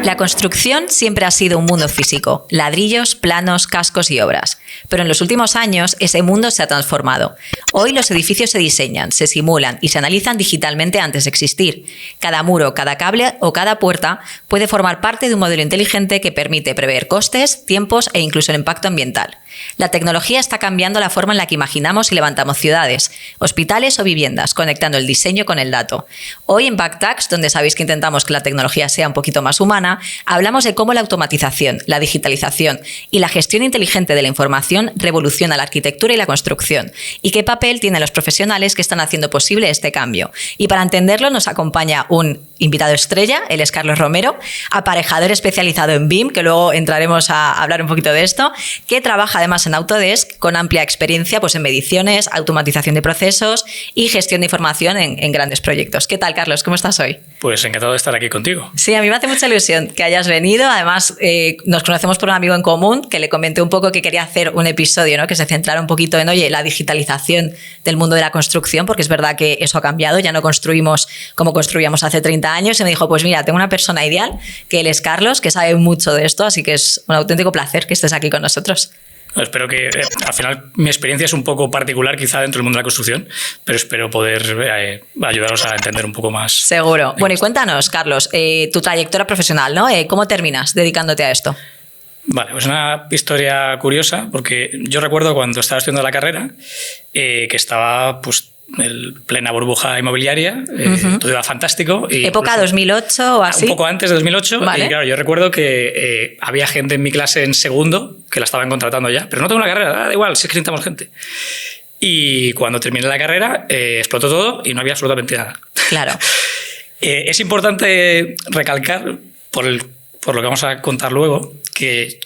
La construcción siempre ha sido un mundo físico, ladrillos, planos, cascos y obras. Pero en los últimos años ese mundo se ha transformado. Hoy los edificios se diseñan, se simulan y se analizan digitalmente antes de existir. Cada muro, cada cable o cada puerta puede formar parte de un modelo inteligente que permite prever costes, tiempos e incluso el impacto ambiental. La tecnología está cambiando la forma en la que imaginamos y levantamos ciudades, hospitales o viviendas, conectando el diseño con el dato. Hoy en Backtax, donde sabéis que intentamos que la tecnología sea un poquito más humana, hablamos de cómo la automatización, la digitalización y la gestión inteligente de la información revoluciona la arquitectura y la construcción, y qué papel tienen los profesionales que están haciendo posible este cambio. Y para entenderlo nos acompaña un invitado estrella, él es Carlos Romero, aparejador especializado en BIM, que luego entraremos a hablar un poquito de esto, que trabaja además en Autodesk con amplia experiencia pues, en mediciones, automatización de procesos y gestión de información en grandes proyectos. ¿Qué tal, Carlos? ¿Cómo estás hoy? Pues encantado de estar aquí contigo. Sí, a mí me hace mucha ilusión que hayas venido. Además, nos conocemos por un amigo en común que le comenté un poco que quería hacer un episodio, ¿no? Que se centrara un poquito en, oye, la digitalización del mundo de la construcción, porque es verdad que eso ha cambiado, ya no construimos como construíamos hace 30 años. Y me dijo, pues mira, tengo una persona ideal, que él es Carlos, que sabe mucho de esto, así que es un auténtico placer que estés aquí con nosotros. Espero que al final mi experiencia es un poco particular quizá dentro del mundo de la construcción, pero espero poder ayudaros a entender un poco más. Seguro. Bueno, y cuéntanos, Carlos, tu trayectoria profesional, ¿no? ¿Cómo terminas dedicándote a esto? Vale, pues una historia curiosa, porque yo recuerdo cuando estaba estudiando la carrera que estaba pues en plena burbuja inmobiliaria, todo iba fantástico. Y ¿Época 2008 o así? Un poco antes de 2008. Vale. Y claro, yo recuerdo que había gente en mi clase en segundo que la estaban contratando ya, pero no tengo una carrera, da igual, si es que necesitamos gente. Y cuando terminé la carrera explotó todo y no había absolutamente nada. Claro. Es importante recalcar, por lo que vamos a contar luego, que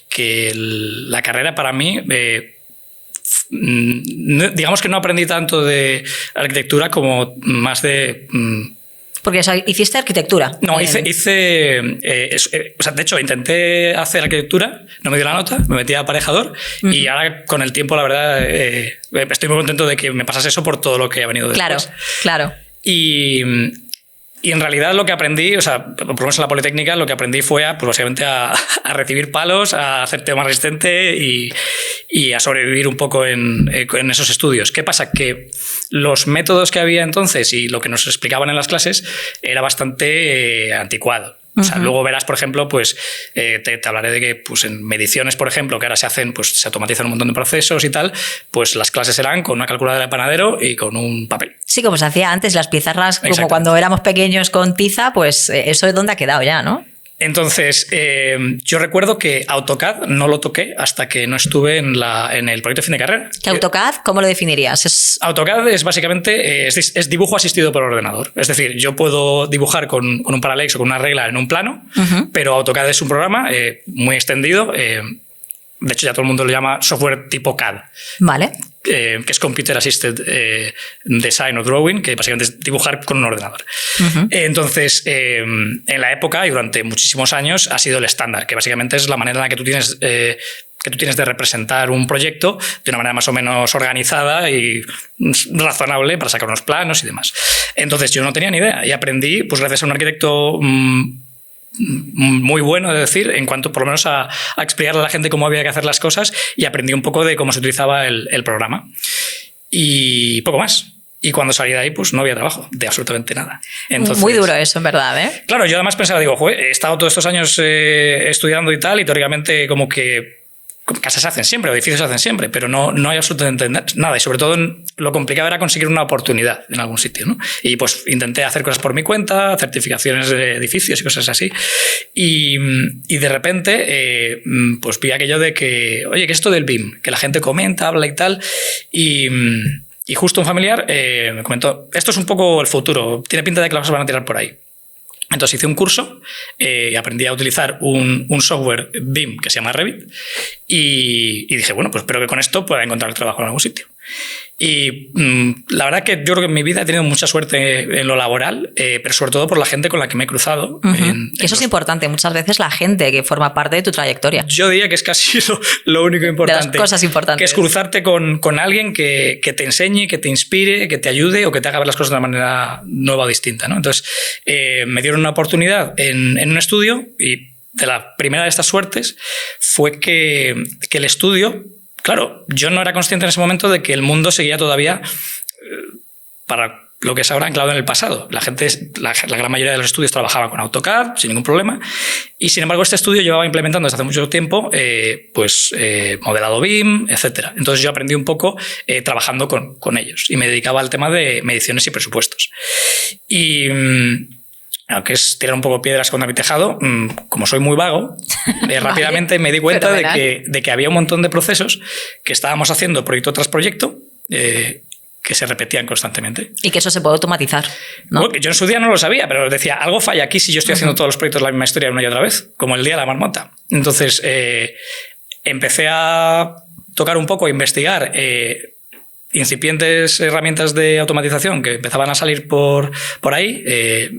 la carrera para mí... digamos que no aprendí tanto de arquitectura como más de... Porque hiciste arquitectura. No, hice o sea, de hecho, intenté hacer arquitectura, no me dio la nota, me metí a aparejador y ahora con el tiempo, la verdad, estoy muy contento de que me pasase eso por todo lo que ha venido después. Claro. Y en realidad lo que aprendí, o sea, por lo menos en la Politécnica, lo que aprendí fue pues básicamente a recibir palos, a hacerte más resistente y a sobrevivir un poco en esos estudios. ¿Qué pasa? Que los métodos que había entonces y lo que nos explicaban en las clases era bastante anticuado. O sea, luego verás, por ejemplo, pues te hablaré de que pues, en mediciones, por ejemplo, que ahora se hacen, pues se automatizan un montón de procesos y tal, pues las clases eran con una calculadora de panadero y con un papel. Sí, como se hacía antes, las pizarras, como cuando éramos pequeños con tiza, pues eso es donde ha quedado ya, ¿no? Entonces, yo recuerdo que AutoCAD no lo toqué hasta que no estuve en el proyecto de fin de carrera. ¿Qué AutoCAD? ¿Cómo lo definirías? AutoCAD es básicamente es dibujo asistido por ordenador. Es decir, yo puedo dibujar con un parallax o con una regla en un plano, pero AutoCAD es un programa muy extendido. De hecho, ya todo el mundo lo llama software tipo CAD. Vale. Que es Computer Assisted Design o Drawing, que básicamente es dibujar con un ordenador. Entonces, en la época y durante muchísimos años ha sido el estándar, que básicamente es la manera en la que tú tienes de representar un proyecto de una manera más o menos organizada y razonable para sacar unos planos y demás. Entonces, yo no tenía ni idea y aprendí, pues gracias a un arquitecto muy bueno, es decir, en cuanto por lo menos a explicarle a la gente cómo había que hacer las cosas y aprendí un poco de cómo se utilizaba el programa. Y poco más. Y cuando salí de ahí, pues no había trabajo, de absolutamente nada. Entonces, muy duro eso, en verdad, ¿eh? Claro, yo además pensaba, digo, he estado todos estos años estudiando y tal, y teóricamente como que casas se hacen siempre, o edificios se hacen siempre, pero no hay absolutamente nada. Y sobre todo lo complicado era conseguir una oportunidad en algún sitio, ¿no? Y pues intenté hacer cosas por mi cuenta, certificaciones de edificios y cosas así. Y de repente pues vi aquello de que, oye, ¿qué es esto del BIM? Que la gente comenta, habla y tal. Y justo un familiar me comentó, esto es un poco el futuro, tiene pinta de que las cosas van a tirar por ahí. Entonces hice un curso y aprendí a utilizar un software BIM que se llama Revit y dije, bueno, pues espero que con esto pueda encontrar trabajo en algún sitio. Y la verdad que yo creo que en mi vida he tenido mucha suerte en lo laboral, pero sobre todo por la gente con la que me he cruzado. Eso es importante, muchas veces la gente que forma parte de tu trayectoria. Yo diría que es casi lo único importante. De las cosas importantes. Que es cruzarte con alguien que te enseñe, que te inspire, que te ayude o que te haga ver las cosas de una manera nueva o distinta, ¿no? Entonces me dieron una oportunidad en un estudio y de la primera de estas suertes fue que el estudio, claro, yo no era consciente en ese momento de que el mundo seguía todavía para lo que es ahora anclado en el pasado. La gente, la gran mayoría de los estudios trabajaba con AutoCAD sin ningún problema, y sin embargo este estudio llevaba implementando desde hace mucho tiempo modelado BIM, etc. Entonces yo aprendí un poco trabajando con ellos y me dedicaba al tema de mediciones y presupuestos. Y aunque es tirar un poco piedras contra mi tejado, como soy muy vago, rápidamente me di cuenta de que había un montón de procesos que estábamos haciendo proyecto tras proyecto, que se repetían constantemente. Y que eso se puede automatizar, ¿no? Bueno, yo en su día no lo sabía, pero decía, algo falla aquí si yo estoy haciendo todos los proyectos la misma historia una y otra vez, como el día de la marmota. Entonces, empecé a tocar un poco, a investigar incipientes herramientas de automatización que empezaban a salir por ahí,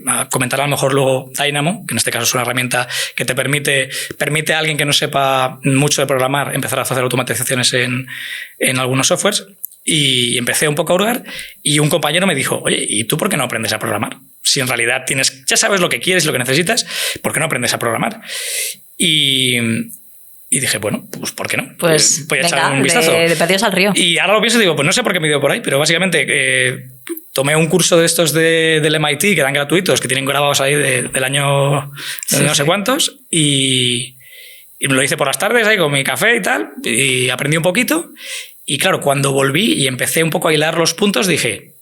a comentar a lo mejor luego Dynamo, que en este caso es una herramienta que te permite a alguien que no sepa mucho de programar empezar a hacer automatizaciones en algunos softwares. Y empecé un poco a hurgar y un compañero me dijo, oye, ¿y tú por qué no aprendes a programar? Si en realidad ya sabes lo que quieres y lo que necesitas, ¿por qué no aprendes a programar? Y dije, bueno, pues ¿por qué no? Pues voy a echar un vistazo. De perdidos al río. Y ahora lo pienso y digo, pues no sé por qué me dio por ahí, pero básicamente tomé un curso de estos del MIT que eran gratuitos, que tienen grabados ahí del año no sé cuántos, y me lo hice por las tardes ahí con mi café y tal, y aprendí un poquito. Y claro, cuando volví y empecé un poco a hilar los puntos, dije,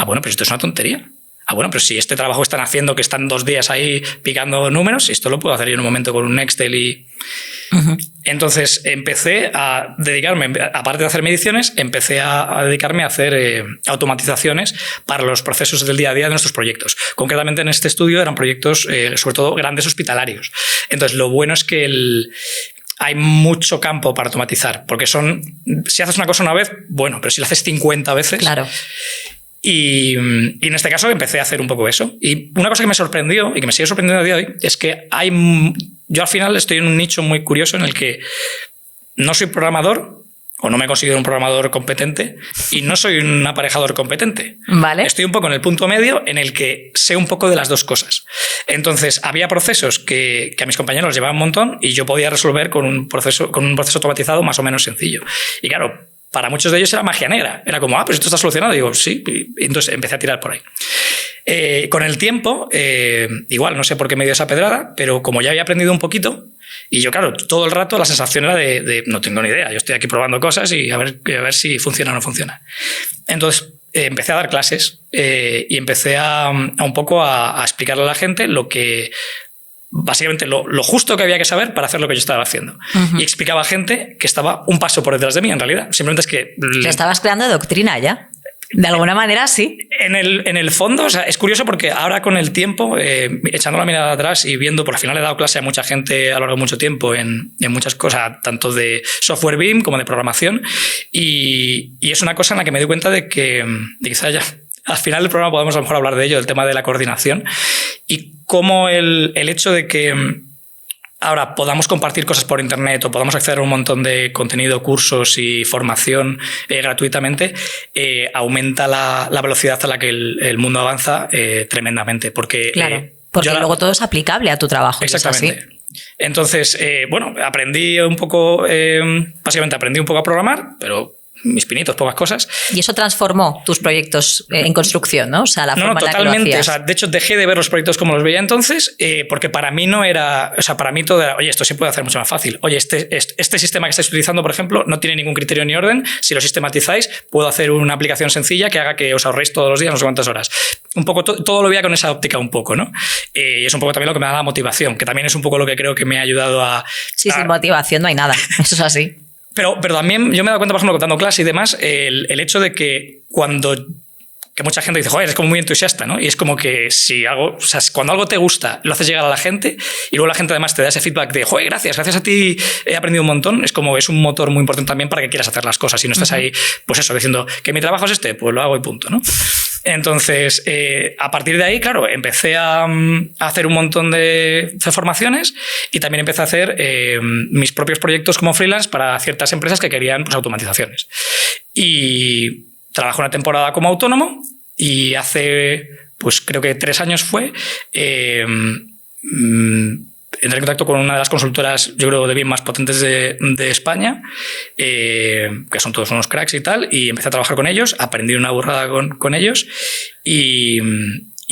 bueno, pero esto es una tontería. Bueno, pero si este trabajo están haciendo, que están 2 días ahí picando números, esto lo puedo hacer yo en un momento con un Excel y... Entonces empecé a dedicarme, aparte de hacer mediciones, empecé a dedicarme a hacer automatizaciones para los procesos del día a día de nuestros proyectos. Concretamente en este estudio eran proyectos, sobre todo grandes hospitalarios. Entonces lo bueno es que hay mucho campo para automatizar, porque si haces una cosa una vez, bueno, pero si lo haces 50 veces... Claro. Y en este caso empecé a hacer un poco eso. Y una cosa que me sorprendió y que me sigue sorprendiendo a día de hoy es que yo al final estoy en un nicho muy curioso en el que no soy programador, o no me considero un programador competente, y no soy un aparejador competente. Vale. Estoy un poco en el punto medio en el que sé un poco de las dos cosas. Entonces, había procesos que a mis compañeros les llevaban un montón y yo podía resolver con un proceso automatizado más o menos sencillo. Y claro, para muchos de ellos era magia negra. Era como, pues esto está solucionado. Y digo, sí. Y entonces empecé a tirar por ahí. Con el tiempo, igual, no sé por qué me dio esa pedrada, pero como ya había aprendido un poquito, y yo, claro, todo el rato la sensación era de no tengo ni idea, yo estoy aquí probando cosas y a ver si funciona o no funciona. Entonces empecé a dar clases y empecé a un poco a explicarle a la gente básicamente lo justo que había que saber para hacer lo que yo estaba haciendo. Y explicaba a gente que estaba un paso por detrás de mí, en realidad. Simplemente es que... Le estabas creando doctrina ya. De alguna manera, sí. En el fondo, o sea, es curioso porque ahora con el tiempo, echando la mirada atrás y viendo, por al final he dado clase a mucha gente a lo largo de mucho tiempo en muchas cosas, tanto de software BIM como de programación, y es una cosa en la que me doy cuenta de que quizá ya al final del programa podemos a lo mejor hablar de ello, del tema de la coordinación, y cómo el hecho de que ahora podamos compartir cosas por internet o podamos acceder a un montón de contenido, cursos y formación gratuitamente, aumenta la velocidad a la que el mundo avanza tremendamente. Porque, claro, porque luego todo es aplicable a tu trabajo. Exactamente. Es así. Entonces, aprendí un poco, básicamente aprendí un poco a programar, pero mis pinitos, pocas cosas. Y eso transformó tus proyectos en construcción, ¿no? O sea, la forma en la que lo hacías. Totalmente. O sea, de hecho, dejé de ver los proyectos como los veía entonces, porque para mí no era... O sea, para mí todo era, oye, esto se puede hacer mucho más fácil. Oye, este sistema que estáis utilizando, por ejemplo, no tiene ningún criterio ni orden. Si lo sistematizáis, puedo hacer una aplicación sencilla que haga que os ahorréis todos los días no sé cuántas horas. Un poco todo lo veía con esa óptica un poco, ¿no? Y es un poco también lo que me da la motivación, que también es un poco lo que creo que me ha ayudado a... Sí, sin motivación no hay nada. Eso es así. Pero también yo me he dado cuenta, por ejemplo, dando clase y demás, el hecho de que que mucha gente dice, joder, es como muy entusiasta, ¿no? Y es como que cuando algo te gusta, lo haces llegar a la gente y luego la gente además te da ese feedback de, joder, gracias a ti he aprendido un montón, es un motor muy importante también para que quieras hacer las cosas y no estás ahí, pues eso, diciendo que mi trabajo es pues lo hago y punto, ¿no? Entonces, a partir de ahí, claro, empecé a hacer un montón de formaciones y también empecé a hacer mis propios proyectos como freelance para ciertas empresas que querían automatizaciones. Y trabajé una temporada como autónomo y hace, pues creo que 3 años fue, entré en contacto con una de las consultoras, yo creo, de BIM más potentes de España, que son todos unos cracks y tal, y empecé a trabajar con ellos, aprendí una burrada con ellos y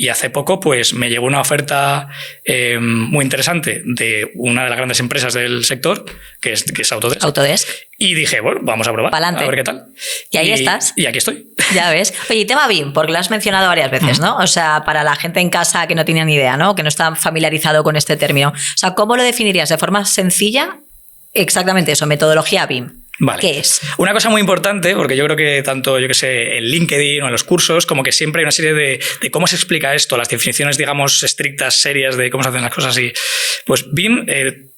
hace poco pues me llegó una oferta muy interesante de una de las grandes empresas del sector, que es Autodesk. Autodesk. Y dije, bueno, vamos a probar, Pa'lante. a ver qué tal. Y ahí estás. Y aquí estoy. Ya ves. Oye, y tema BIM, porque lo has mencionado varias veces, ¿no? O sea, para la gente en casa que no tenía ni idea, ¿no? Que no está familiarizado con este término. O sea, ¿cómo lo definirías de forma sencilla? Exactamente eso, metodología BIM. Vale. ¿Qué es? Una cosa muy importante, porque yo creo que tanto, yo que sé, en LinkedIn o en los cursos, como que siempre hay una serie de cómo se explica esto, las definiciones, digamos, estrictas, serias de cómo se hacen las cosas. Y pues BIM,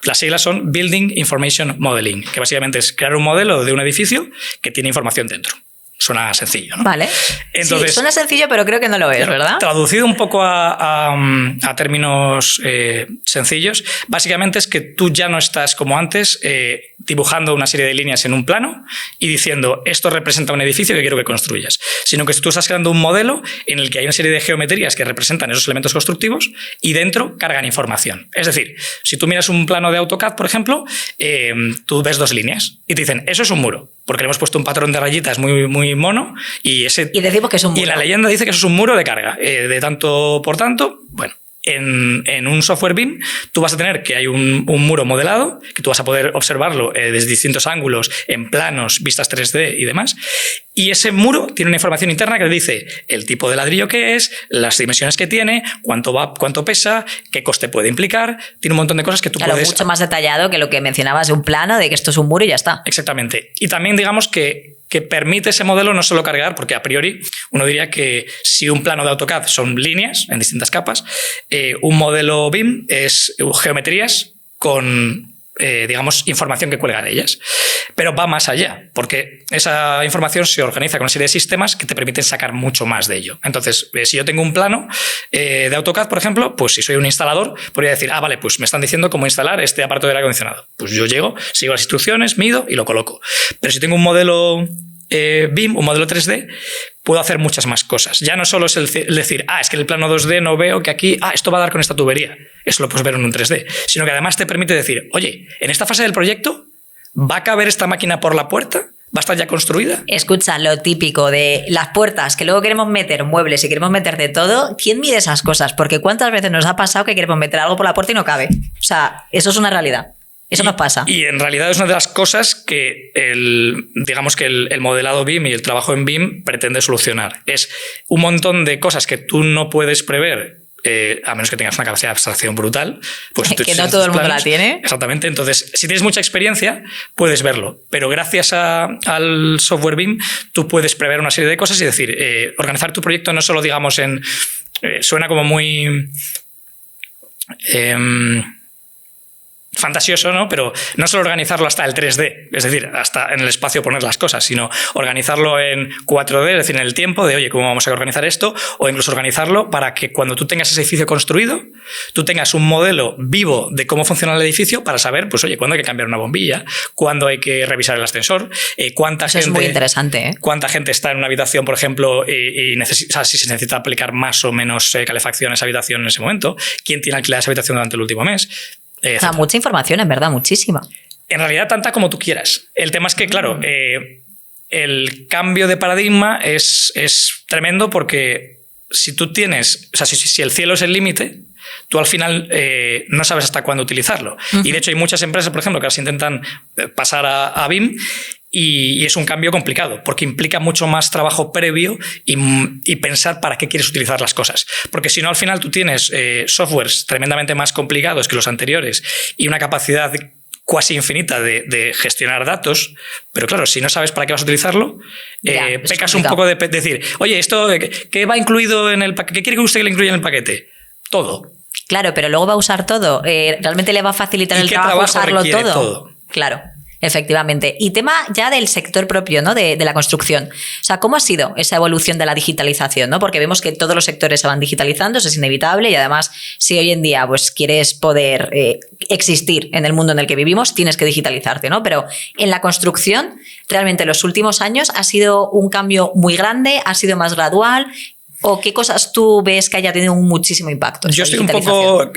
las siglas son Building Information Modeling, que básicamente es crear un modelo de un edificio que tiene información dentro. Suena sencillo, ¿no? Vale. Entonces, sí, suena sencillo, pero creo que no lo es, ¿verdad? Traducido un poco a términos sencillos, básicamente es que tú ya no estás como antes dibujando una serie de líneas en un plano y diciendo esto representa un edificio que quiero que construyas, sino que tú estás creando un modelo en el que hay una serie de geometrías que representan esos elementos constructivos y dentro cargan información. Es decir, si tú miras un plano de AutoCAD, por ejemplo, tú ves dos líneas y te dicen eso es un muro, porque le hemos puesto un patrón de rayitas muy mono y decimos que es un muro. Y la leyenda dice que eso es un muro de carga. De tanto por tanto, bueno, en un software BIM tú vas a tener que hay un muro modelado, que tú vas a poder observarlo desde distintos ángulos, en planos, vistas 3D y demás. Y ese muro tiene una información interna que dice el tipo de ladrillo que es, las dimensiones que tiene, cuánto pesa, qué coste puede implicar. Tiene un montón de cosas que tú puedes... mucho más detallado que lo que mencionabas de un plano, de que esto es un muro y ya está. Exactamente. Y también digamos que permite ese modelo no solo cargar, porque a priori uno diría que si un plano de AutoCAD son líneas en distintas capas, un modelo BIM es geometrías con, digamos, información que cuelga de ellas. Pero va más allá, porque esa información se organiza con una serie de sistemas que te permiten sacar mucho más de ello. Entonces, si yo tengo un plano de AutoCAD, por ejemplo, pues si soy un instalador, podría decir, vale, pues me están diciendo cómo instalar este aparato de aire acondicionado. Pues yo llego, sigo las instrucciones, mido y lo coloco. Pero si tengo un modelo BIM, un modelo 3D, puedo hacer muchas más cosas. Ya no solo es el decir, es que en el plano 2D no veo que aquí, esto va a dar con esta tubería. Eso lo puedes ver en un 3D. Sino que además te permite decir, oye, en esta fase del proyecto, ¿va a caber esta máquina por la puerta? ¿Va a estar ya construida? Escucha, lo típico de las puertas, que luego queremos meter muebles y queremos meter de todo. ¿Quién mide esas cosas? Porque ¿cuántas veces nos ha pasado que queremos meter algo por la puerta y no cabe? O sea, eso es una realidad. Eso nos pasa. Y en realidad es una de las cosas que digamos que el modelado BIM y el trabajo en BIM pretende solucionar. Es un montón de cosas que tú no puedes prever, a menos que tengas una capacidad de abstracción brutal. Pues que no todo el mundo la tiene. Exactamente. Entonces, si tienes mucha experiencia, puedes verlo. Pero gracias al software BIM, tú puedes prever una serie de cosas y decir, organizar tu proyecto no solo, digamos, suena como muy... fantasioso, ¿no? Pero no solo organizarlo hasta el 3D, es decir, hasta en el espacio poner las cosas, sino organizarlo en 4D, es decir, en el tiempo de, oye, ¿cómo vamos a organizar esto? O incluso organizarlo para que cuando tú tengas ese edificio construido, tú tengas un modelo vivo de cómo funciona el edificio para saber, pues, oye, cuándo hay que cambiar una bombilla, cuándo hay que revisar el ascensor, cuánta Eso gente... es muy interesante, ¿eh? Cuánta gente está en una habitación, por ejemplo, y si se necesita aplicar más o menos calefacción a esa habitación en ese momento, quién tiene alquilada esa habitación durante el último mes. O sea, mucha información, en verdad, muchísima. En realidad, tanta como tú quieras. El tema es que, claro, el cambio de paradigma es tremendo porque si tú tienes, o sea, si el cielo es el límite, tú al final no sabes hasta cuándo utilizarlo. Y de hecho hay muchas empresas, por ejemplo, que las intentan pasar a BIM y es un cambio complicado porque implica mucho más trabajo previo y pensar para qué quieres utilizar las cosas. Porque si no, al final tú tienes softwares tremendamente más complicados que los anteriores y una capacidad casi infinita de gestionar datos, pero claro, si no sabes para qué vas a utilizarlo, pecas un poco de decir, oye, ¿esto qué va incluido en el paquete? ¿Qué quiere que usted que le incluya en el paquete? Todo. Claro, pero luego va a usar todo. ¿Realmente le va a facilitar el trabajo usarlo todo? Claro. Efectivamente. Y tema ya del sector propio, ¿no? De la construcción. O sea, ¿cómo ha sido esa evolución de la digitalización, ¿no? Porque vemos que todos los sectores se van digitalizando, eso es inevitable y además si hoy en día pues quieres poder existir en el mundo en el que vivimos, tienes que digitalizarte, ¿no? Pero en la construcción, realmente en los últimos años ha sido un cambio muy grande, ha sido más gradual. ¿O qué cosas tú ves que haya tenido muchísimo impacto? Yo estoy un poco...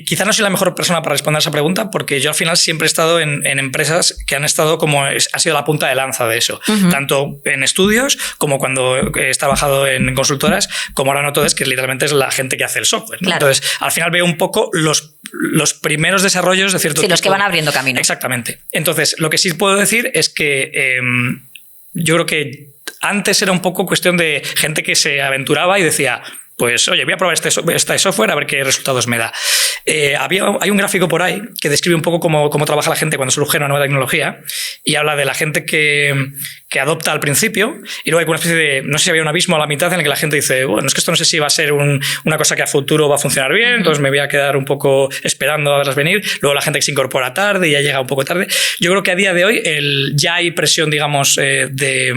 quizá no soy la mejor persona para responder a esa pregunta, porque yo al final siempre he estado en empresas que han estado como... Ha sido la punta de lanza de eso. Tanto en estudios como cuando he trabajado en consultoras, como ahora en Autodesk, que literalmente es la gente que hace el software, ¿no? Claro. Entonces, al final veo un poco los primeros desarrollos de cierto tipo. Sí, los que van abriendo camino. Exactamente. Entonces, lo que sí puedo decir es que yo creo que antes era un poco cuestión de gente que se aventuraba y decía, pues oye, voy a probar este software a ver qué resultados me da. Hay un gráfico por ahí que describe un poco cómo trabaja la gente cuando surge una nueva tecnología y habla de la gente que adopta al principio y luego hay una especie de, no sé si había un abismo a la mitad en el que la gente dice, bueno, es que esto no sé si va a ser una cosa que a futuro va a funcionar bien, entonces me voy a quedar un poco esperando a verlas venir. Luego la gente que se incorpora tarde y ya llega un poco tarde. Yo creo que a día de hoy ya hay presión, digamos, de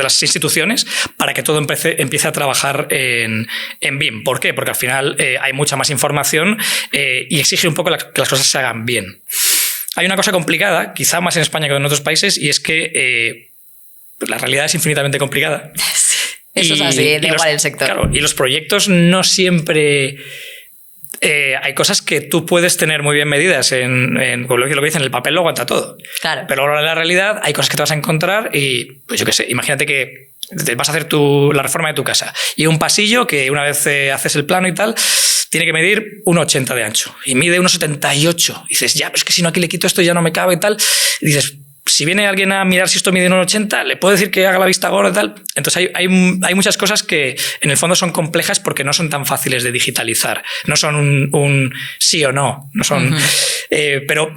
las instituciones para que todo empiece a trabajar en BIM. ¿Por qué? Porque al final hay mucha más información y exige un poco que las cosas se hagan bien. Hay una cosa complicada, quizá más en España que en otros países, y es que la realidad es infinitamente complicada. Eso es así, da igual el sector. Claro, y los proyectos no siempre... hay cosas que tú puedes tener muy bien medidas lo que dicen, el papel lo aguanta todo. Claro. Pero ahora en la realidad hay cosas que te vas a encontrar y, pues yo qué sé, imagínate que vas a hacer la reforma de tu casa y un pasillo que una vez haces el plano y tal, tiene que medir 1,80 de ancho y mide 1,78. Y dices, ya, pero es que si no aquí le quito esto ya no me cabe y tal. Y dices, si viene alguien a mirar si esto mide 1,80, ¿le puedo decir que haga la vista gorda y tal? Entonces hay muchas cosas que en el fondo son complejas porque no son tan fáciles de digitalizar. No son un sí o no. No son, pero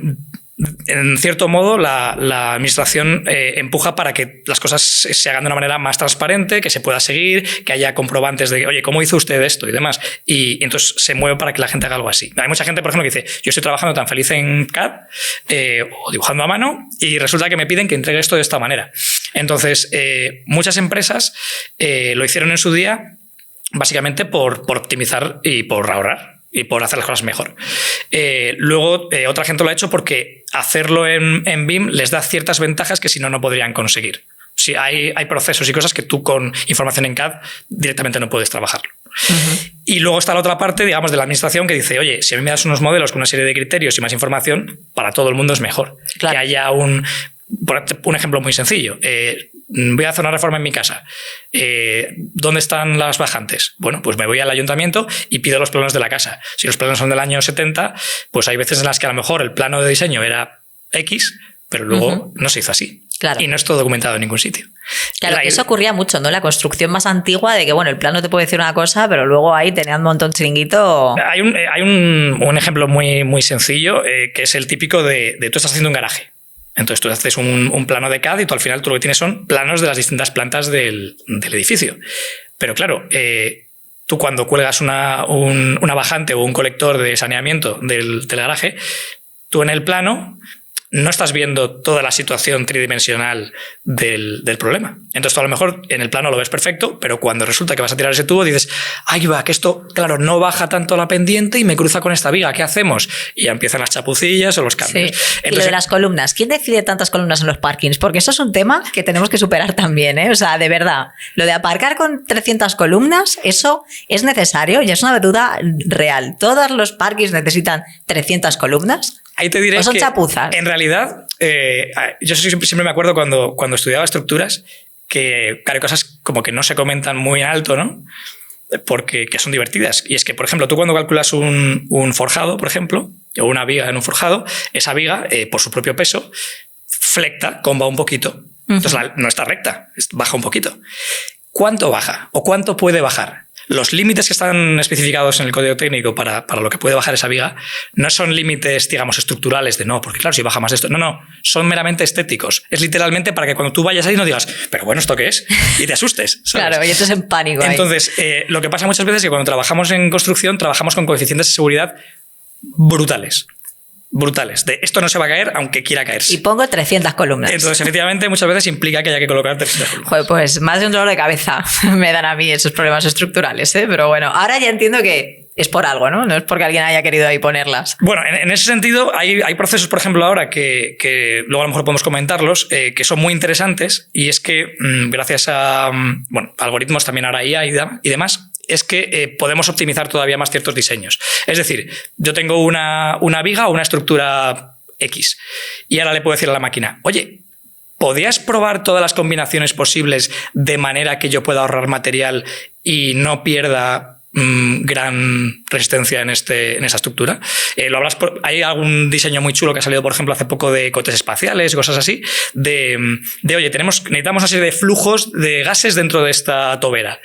en cierto modo la administración empuja para que las cosas se hagan de una manera más transparente, que se pueda seguir, que haya comprobantes de, oye, ¿cómo hizo usted esto? Y demás. Y entonces se mueve para que la gente haga algo así. Hay mucha gente, por ejemplo, que dice, yo estoy trabajando tan feliz en CAD o dibujando a mano y resulta que me piden que entregue esto de esta manera. Entonces, muchas empresas lo hicieron en su día básicamente por optimizar y por ahorrar y por hacer las cosas mejor. Luego, otra gente lo ha hecho porque hacerlo en BIM les da ciertas ventajas que si no, no podrían conseguir. Si hay procesos y cosas que tú con información en CAD directamente no puedes trabajarlo. Y luego está la otra parte, digamos, de la administración que dice, oye, si a mí me das unos modelos con una serie de criterios y más información, para todo el mundo es mejor. Claro. Que haya un ejemplo muy sencillo. Voy a hacer una reforma en mi casa. ¿Dónde están las bajantes? Bueno, pues me voy al ayuntamiento y pido los planos de la casa. Si los planos son del año 70, pues hay veces en las que a lo mejor el plano de diseño era X, pero luego no se hizo así. Claro. Y no es todo documentado en ningún sitio. Claro, que eso ocurría mucho, ¿no? La construcción más antigua de que, bueno, el plano te puede decir una cosa, pero luego ahí tenían un montón de chiringuito. Hay un ejemplo muy, muy sencillo que es el típico de tú estás haciendo un garaje. Entonces tú haces un plano de CAD y tú al final tú lo que tienes son planos de las distintas plantas del edificio. Pero claro, tú cuando cuelgas una bajante o un colector de saneamiento del garaje, tú en el plano no estás viendo toda la situación tridimensional del problema. Entonces tú a lo mejor en el plano lo ves perfecto, pero cuando resulta que vas a tirar ese tubo dices, ¡ay, va! Que esto, claro, no baja tanto la pendiente y me cruza con esta viga. ¿Qué hacemos? Y ya empiezan las chapucillas o los cambios. Sí. Entonces, y lo de las columnas. ¿Quién decide tantas columnas en los parkings? Porque eso es un tema que tenemos que superar también, ¿eh? O sea, de verdad, lo de aparcar con 300 columnas, eso es necesario y es una duda real. ¿Todos los parkings necesitan 300 columnas? Ahí te diré ¿O son que chapuzas? En realidad, yo siempre me acuerdo cuando estudiaba estructuras que hay cosas como que no se comentan muy en alto, ¿no? Porque que son divertidas. Y es que, por ejemplo, tú cuando calculas un forjado, por ejemplo, o una viga en un forjado, esa viga, por su propio peso, flecta, comba un poquito. Entonces no está recta, baja un poquito. ¿Cuánto baja? ¿O cuánto puede bajar? Los límites que están especificados en el código técnico para lo que puede bajar esa viga no son límites, digamos, estructurales de no, porque claro, si baja más de esto. No, son meramente estéticos. Es literalmente para que cuando tú vayas ahí no digas, pero bueno, ¿esto qué es? Y te asustes, ¿sabes? Claro, y estás en pánico. Entonces, lo que pasa muchas veces es que cuando trabajamos en construcción, trabajamos con coeficientes de seguridad brutales. De esto no se va a caer aunque quiera caerse. Y pongo 300 columnas. Entonces, efectivamente, muchas veces implica que haya que colocar 300 columnas. Joder, pues más de un dolor de cabeza me dan a mí esos problemas estructurales, ¿eh? Pero bueno, ahora ya entiendo que es por algo, ¿no? No es porque alguien haya querido ahí ponerlas. Bueno, en ese sentido hay procesos, por ejemplo, ahora que luego a lo mejor podemos comentarlos, que son muy interesantes, y es que gracias a algoritmos también ahora IA y demás, es que podemos optimizar todavía más ciertos diseños. Es decir, yo tengo una viga o una estructura X y ahora le puedo decir a la máquina, oye, ¿podrías probar todas las combinaciones posibles de manera que yo pueda ahorrar material y no pierda gran resistencia en esa estructura? Hay algún diseño muy chulo que ha salido, por ejemplo, hace poco de cohetes espaciales, cosas así, de oye, necesitamos una serie de flujos de gases dentro de esta tobera.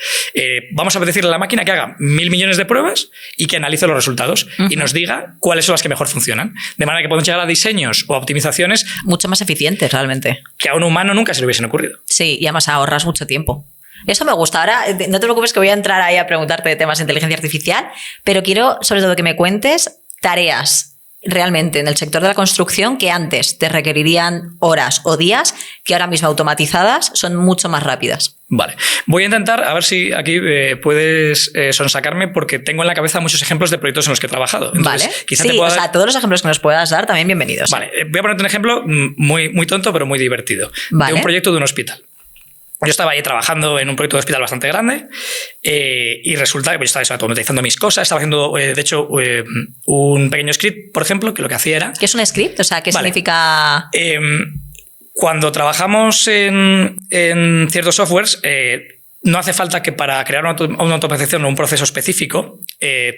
Vamos a decirle a la máquina que haga 1.000 millones de pruebas y que analice los resultados y nos diga cuáles son las que mejor funcionan. De manera que podemos llegar a diseños o optimizaciones mucho más eficientes, realmente. Que a un humano nunca se le hubiesen ocurrido. Sí, y además ahorras mucho tiempo. Eso me gusta. Ahora, no te preocupes que voy a entrar ahí a preguntarte de temas de inteligencia artificial, pero quiero sobre todo que me cuentes tareas realmente en el sector de la construcción que antes te requerirían horas o días, que ahora mismo automatizadas son mucho más rápidas. Vale. Voy a intentar, a ver si aquí puedes sonsacarme, porque tengo en la cabeza muchos ejemplos de proyectos en los que he trabajado. Entonces, vale. Quizá sí, te pueda dar... todos los ejemplos que nos puedas dar también bienvenidos. Vale. Voy a ponerte un ejemplo muy, muy tonto, pero muy divertido. Vale. De un proyecto de un hospital. Yo estaba ahí trabajando en un proyecto de hospital bastante grande y resulta que yo estaba automatizando mis cosas, estaba haciendo, de hecho, un pequeño script, por ejemplo, que lo que hacía era... ¿Qué es un script? O sea, ¿qué significa...? Cuando trabajamos en ciertos softwares, no hace falta que para crear una automatización o un proceso específico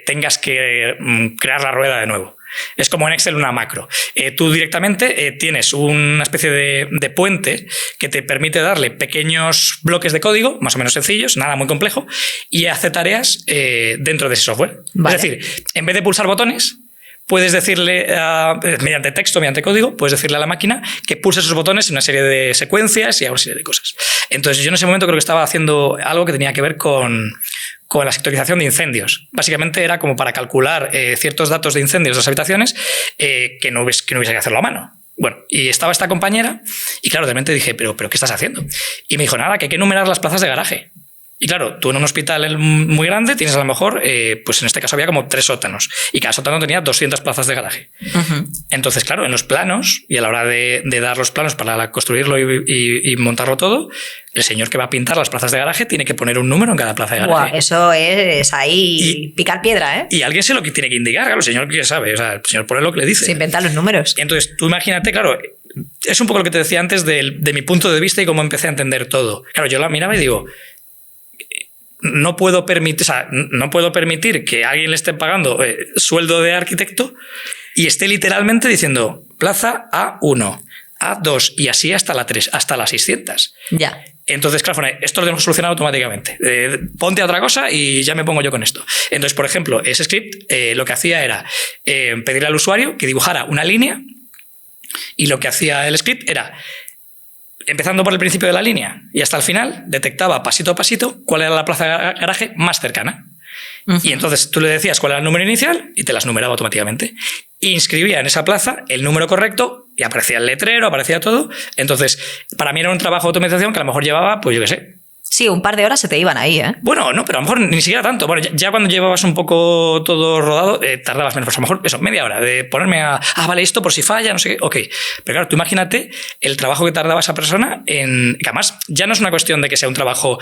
tengas que crear la rueda de nuevo. Es como en Excel una macro. Tú directamente tienes una especie de puente que te permite darle pequeños bloques de código, más o menos sencillos, nada muy complejo, y hace tareas dentro de ese software. Vale. Es decir, en vez de pulsar botones, puedes decirle, mediante texto, mediante código, puedes decirle a la máquina que pulse esos botones en una serie de secuencias y a una serie de cosas. Entonces, yo en ese momento creo que estaba haciendo algo que tenía que ver con la sectorización de incendios. Básicamente era como para calcular ciertos datos de incendios de las habitaciones que no hubiese que hacerlo a mano. Bueno, y estaba esta compañera y claro, de repente dije, ¿pero qué estás haciendo? Y me dijo, nada, que hay que enumerar las plazas de garaje. Y claro, tú en un hospital muy grande tienes a lo mejor, pues en este caso había como 3 sótanos y cada sótano tenía 200 plazas de garaje. Entonces, claro, en los planos y a la hora de dar los planos para construirlo y montarlo todo, el señor que va a pintar las plazas de garaje tiene que poner un número en cada plaza de garaje. Wow, eso es ahí picar piedra, ¿eh? Y alguien se lo que tiene que indicar, claro, el señor que sabe, o sea, el señor pone lo que le dice. Se inventan los números. Entonces, tú imagínate, claro, es un poco lo que te decía antes de mi punto de vista y cómo empecé a entender todo. Claro, yo la miraba y digo... No puedo permitir que a alguien le esté pagando sueldo de arquitecto y esté literalmente diciendo plaza A1, A2 y así hasta la 3, hasta las 600. Ya. Entonces, claro, esto lo tenemos que solucionar automáticamente. Ponte a otra cosa y ya me pongo yo con esto. Entonces, por ejemplo, ese script lo que hacía era pedirle al usuario que dibujara una línea y lo que hacía el script era... Empezando por el principio de la línea y hasta el final, detectaba pasito a pasito cuál era la plaza de garaje más cercana. Y entonces tú le decías cuál era el número inicial y te las numeraba automáticamente. Inscribía en esa plaza el número correcto y aparecía el letrero, aparecía todo. Entonces, para mí era un trabajo de automatización que a lo mejor llevaba, pues yo qué sé. Sí, un par de horas se te iban ahí, ¿eh? Bueno, no, pero a lo mejor ni siquiera tanto. Bueno, ya cuando llevabas un poco todo rodado, tardabas menos. Pues a lo mejor eso, media hora de ponerme vale, esto por si falla, no sé qué. Ok. Pero claro, tú imagínate el trabajo que tardaba esa persona que además ya no es una cuestión de que sea un trabajo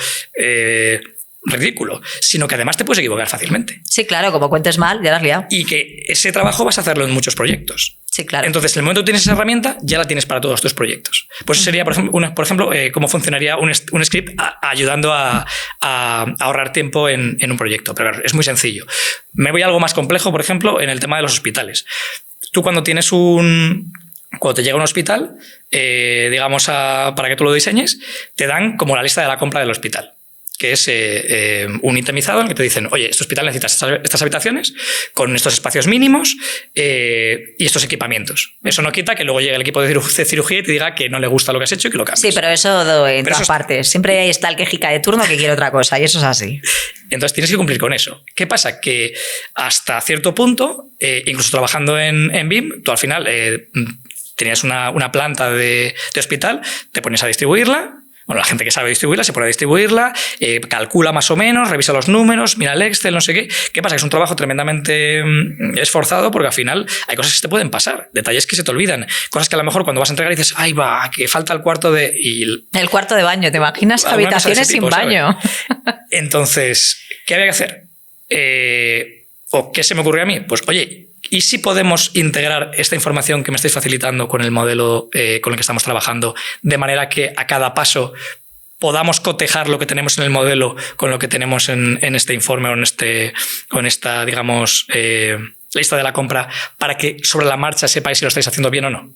ridículo, sino que además te puedes equivocar fácilmente. Sí, claro, como cuentes mal, ya la has liado. Y que ese trabajo vas a hacerlo en muchos proyectos. Sí, claro. Entonces, en el momento que tienes esa herramienta, ya la tienes para todos tus proyectos. Pues sería, por ejemplo, cómo funcionaría un script ayudando a ahorrar tiempo en un proyecto. Pero claro, es muy sencillo. Me voy a algo más complejo, por ejemplo, en el tema de los hospitales. Tú cuando te llega un hospital, digamos, para que tú lo diseñes, te dan como la lista de la compra del hospital, que es un itemizado en el que te dicen, oye, este hospital necesita estas habitaciones con estos espacios mínimos y estos equipamientos. Eso no quita que luego llegue el equipo de cirugía y te diga que no le gusta lo que has hecho y que lo cambies. Sí, pero eso en todas partes. Siempre está el quejica de turno que quiere otra cosa y eso es así. Entonces tienes que cumplir con eso. ¿Qué pasa? Que hasta cierto punto, incluso trabajando en BIM, tú al final tenías una planta de hospital, te ponías a distribuirla, Bueno, la gente que sabe distribuirla se pone a distribuirla, calcula más o menos, revisa los números, mira el Excel, no sé qué. ¿Qué pasa? Que es un trabajo tremendamente esforzado porque al final hay cosas que se te pueden pasar, detalles que se te olvidan, cosas que a lo mejor cuando vas a entregar dices, ay, va, que falta el cuarto de... El cuarto de baño, ¿te imaginas? Habitaciones sin baño. Entonces, ¿qué había que hacer? ¿O qué se me ocurrió a mí? Pues, oye, ¿y si podemos integrar esta información que me estáis facilitando con el modelo con el que estamos trabajando, de manera que a cada paso podamos cotejar lo que tenemos en el modelo con lo que tenemos en este informe o en esta, digamos, lista de la compra, para que sobre la marcha sepáis si lo estáis haciendo bien o no?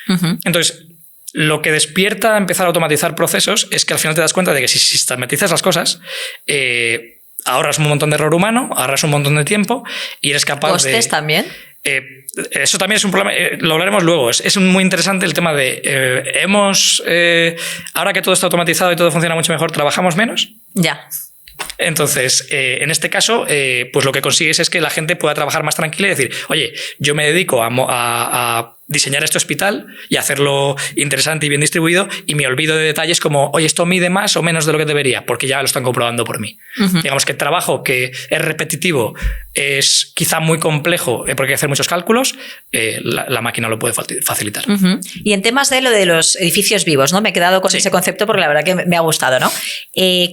Uh-huh. Entonces, lo que despierta empezar a automatizar procesos es que al final te das cuenta de que si sistematizas las cosas, ahorras un montón de error humano, ahorras un montón de tiempo y eres capaz de... ¿Costes también? Eso también es un problema, lo hablaremos luego. Es muy interesante el tema de ahora que todo está automatizado y todo funciona mucho mejor, ¿trabajamos menos? Ya. Entonces, en este caso, pues lo que consigues es que la gente pueda trabajar más tranquila y decir, oye, yo me dedico a diseñar este hospital y hacerlo interesante y bien distribuido y me olvido de detalles como, oye, esto mide más o menos de lo que debería, porque ya lo están comprobando por mí. Uh-huh. Digamos que el trabajo que es repetitivo es quizá muy complejo porque hay que hacer muchos cálculos, la máquina lo puede facilitar. Uh-huh. Y en temas de lo de los edificios vivos, ¿no? Me he quedado con ese concepto porque la verdad que me ha gustado, ¿no?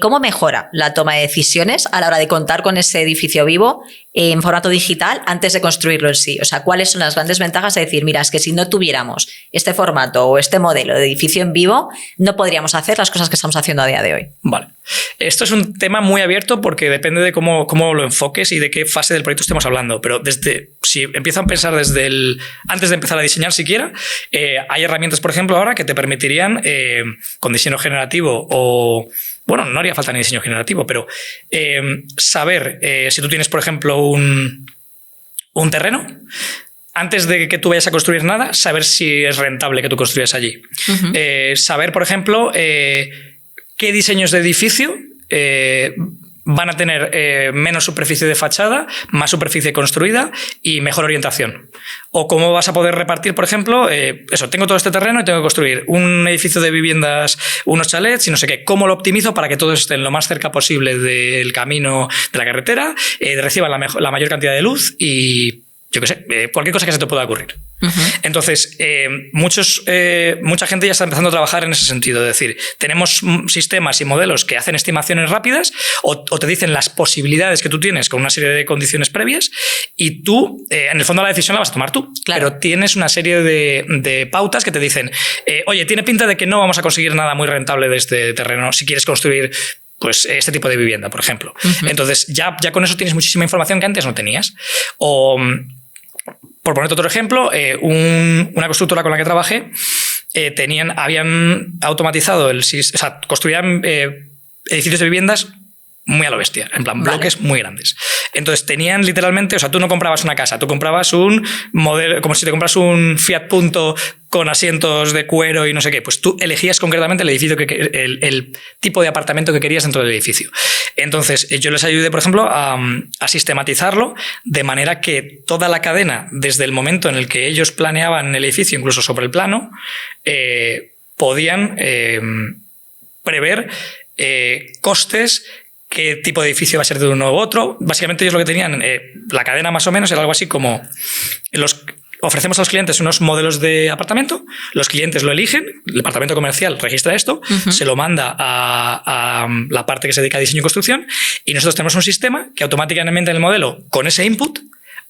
¿Cómo mejora la toma de decisiones a la hora de contar con ese edificio vivo en formato digital antes de construirlo en sí? O sea, ¿cuáles son las grandes ventajas de decir, mira, es que si no tuviéramos este formato o este modelo de edificio en vivo, no podríamos hacer las cosas que estamos haciendo a día de hoy? Vale. Esto es un tema muy abierto porque depende de cómo lo enfoques y de qué fase del proyecto estemos hablando. Pero si empiezan a pensar antes de empezar a diseñar siquiera, hay herramientas, por ejemplo, ahora que te permitirían, con diseño generativo o... Bueno, no haría falta ni diseño generativo, pero saber si tú tienes, por ejemplo, un terreno, antes de que tú vayas a construir nada, saber si es rentable que tú construyas allí. Uh-huh. Saber, por ejemplo, qué diseños de edificio van a tener menos superficie de fachada, más superficie construida y mejor orientación. O cómo vas a poder repartir, por ejemplo, tengo todo este terreno y tengo que construir un edificio de viviendas, unos chalets y no sé qué. ¿Cómo lo optimizo para que todos estén lo más cerca posible del camino de la carretera, reciban la mayor cantidad de luz y... yo qué sé, cualquier cosa que se te pueda ocurrir. Uh-huh. Entonces, mucha gente ya está empezando a trabajar en ese sentido. Es decir, tenemos sistemas y modelos que hacen estimaciones rápidas o te dicen las posibilidades que tú tienes con una serie de condiciones previas y tú, en el fondo, la decisión la vas a tomar tú. Claro. Pero tienes una serie de pautas que te dicen, oye, tiene pinta de que no vamos a conseguir nada muy rentable de este terreno si quieres construir pues este tipo de vivienda, por ejemplo. Uh-huh. Entonces, ya con eso tienes muchísima información que antes no tenías. O... Por ponerte otro ejemplo, una constructora con la que trabajé habían automatizado construían edificios de viviendas muy a lo bestia, en plan bloques muy grandes. Entonces tenían literalmente, tú no comprabas una casa, tú comprabas un modelo, como si te compras un Fiat Punto con asientos de cuero y no sé qué, pues tú elegías concretamente el edificio, el tipo de apartamento que querías dentro del edificio. Entonces yo les ayudé, por ejemplo, a sistematizarlo de manera que toda la cadena, desde el momento en el que ellos planeaban el edificio, incluso sobre el plano, podían prever costes, qué tipo de edificio va a ser de uno u otro. Básicamente ellos lo que tenían, la cadena más o menos era algo así como ofrecemos a los clientes unos modelos de apartamento, los clientes lo eligen, el departamento comercial registra esto, uh-huh. Se lo manda a la parte que se dedica a diseño y construcción y nosotros tenemos un sistema que automáticamente en el modelo, con ese input,